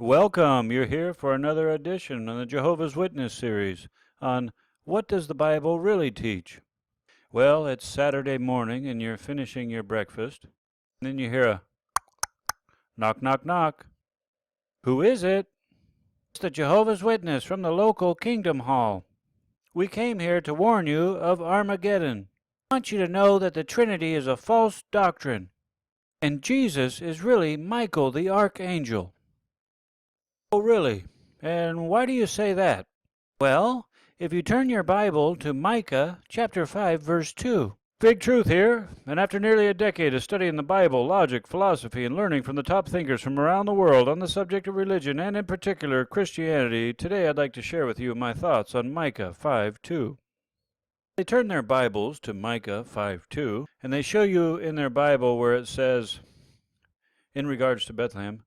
Welcome. You're here for another edition in the Jehovah's Witness series on What Does the Bible Really Teach? Well, it's Saturday morning and you're finishing your breakfast. And then you hear a knock, knock, knock. Who is it? It's the Jehovah's Witness from the local Kingdom Hall. We came here to warn you of Armageddon. I want you to know that the Trinity is a false doctrine, and Jesus is really Michael the Archangel. Oh, really? And why do you say that? Well, if you turn your Bible to Micah chapter 5, verse 2. Big Truth here, and after nearly a decade of studying the Bible, logic, philosophy, and learning from the top thinkers from around the world on the subject of religion, and in particular Christianity, today I'd like to share with you my thoughts on Micah 5:2. They turn their Bibles to Micah 5:2, and they show you in their Bible where it says, in regards to Bethlehem,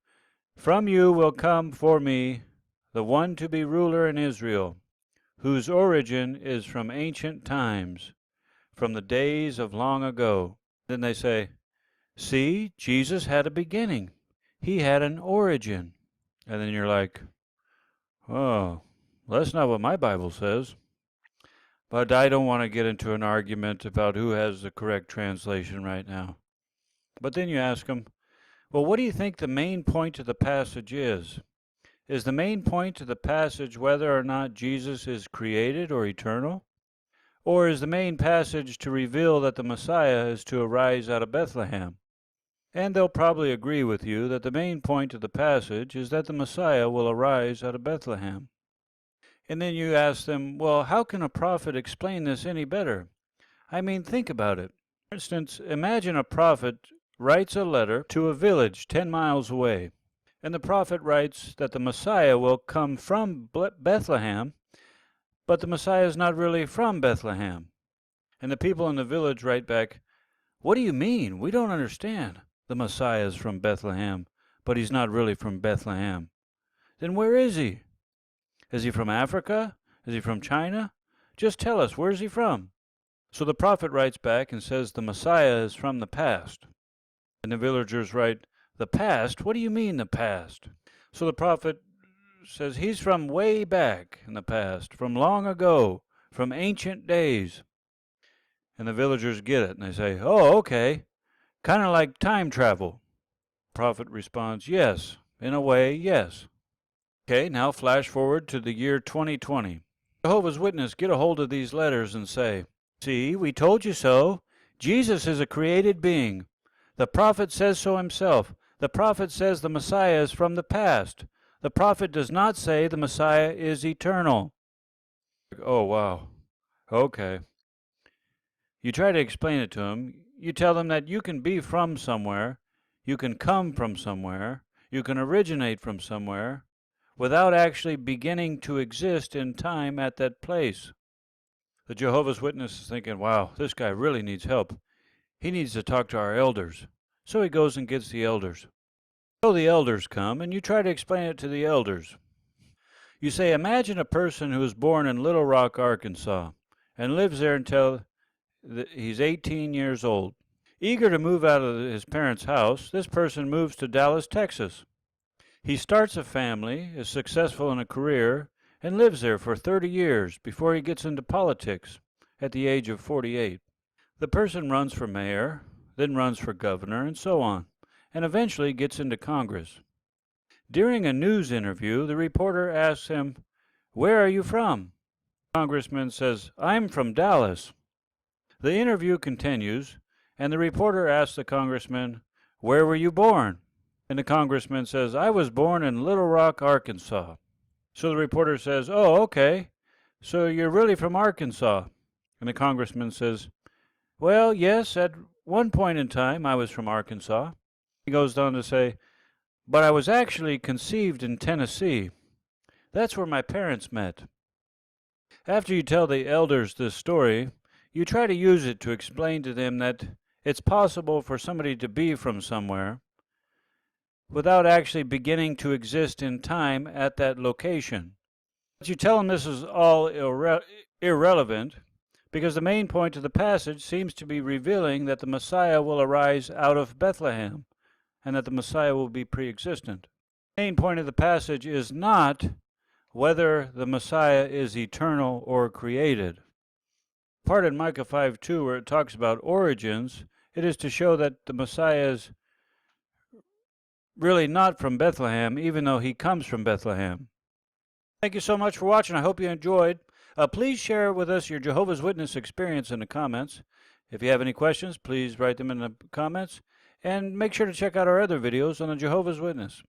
"From you will come for me the one to be ruler in Israel, whose origin is from ancient times, from the days of long ago." Then they say, see, Jesus had a beginning. He had an origin. And then you're like, oh, that's not what my Bible says. But I don't want to get into an argument about who has the correct translation right now. But then you ask them, well, what do you think the main point of the passage is? Is the main point of the passage whether or not Jesus is created or eternal? Or is the main passage to reveal that the Messiah is to arise out of Bethlehem? And they'll probably agree with you that the main point of the passage is that the Messiah will arise out of Bethlehem. And then you ask them, well, how can a prophet explain this any better? I mean, think about it. For instance, imagine a prophet writes a letter to a village 10 miles away. And the prophet writes that the Messiah will come from Bethlehem, but the Messiah is not really from Bethlehem. And the people in the village write back, what do you mean? We don't understand. The Messiah is from Bethlehem, but he's not really from Bethlehem. Then where is he? Is he from Africa? Is he from China? Just tell us, where's he from? So the prophet writes back and says the Messiah is from the past. And the villagers write, the past? What do you mean the past? So the prophet says he's from way back in the past, from long ago, from ancient days. And the villagers get it, and they say, oh, okay, kind of like time travel. The prophet responds, yes, in a way, yes. Okay, now flash forward to the year 2020. Jehovah's Witness get a hold of these letters and say, see, we told you so. Jesus is a created being. The prophet says so himself. The prophet says the Messiah is from the past. The prophet does not say the Messiah is eternal. Oh, wow. Okay. You try to explain it to him. You tell them that you can be from somewhere, you can come from somewhere, you can originate from somewhere, without actually beginning to exist in time at that place. The Jehovah's Witness is thinking, wow, this guy really needs help. He needs to talk to our elders. So he goes and gets the elders. So the elders come, and you try to explain it to the elders. You say, imagine a person who was born in Little Rock, Arkansas, and lives there until he's 18 years old. Eager to move out of his parents' house, this person moves to Dallas, Texas. He starts a family, is successful in a career, and lives there for 30 years before he gets into politics at the age of 48. The person runs for mayor, then runs for governor, and so on, and eventually gets into Congress. During a news interview, the reporter asks him, where are you from? The congressman says, I'm from Dallas. The interview continues, and the reporter asks the congressman, where were you born? And the congressman says, I was born in Little Rock, Arkansas. So the reporter says, oh, okay, so you're really from Arkansas. And the congressman says, well, yes, at one point in time I was from Arkansas. He goes on to say, but I was actually conceived in Tennessee. That's where my parents met. After you tell the elders this story, you try to use it to explain to them that it's possible for somebody to be from somewhere without actually beginning to exist in time at that location. But you tell them this is all irrelevant because the main point of the passage seems to be revealing that the Messiah will arise out of Bethlehem and that the Messiah will be pre-existent. The main point of the passage is not whether the Messiah is eternal or created. Part in Micah 5:2 where it talks about origins, it is to show that the Messiah is really not from Bethlehem, even though he comes from Bethlehem. Thank you so much for watching. I hope you enjoyed. Please share with us your Jehovah's Witness experience in the comments. If you have any questions, please write them in the comments. And make sure to check out our other videos on the Jehovah's Witness.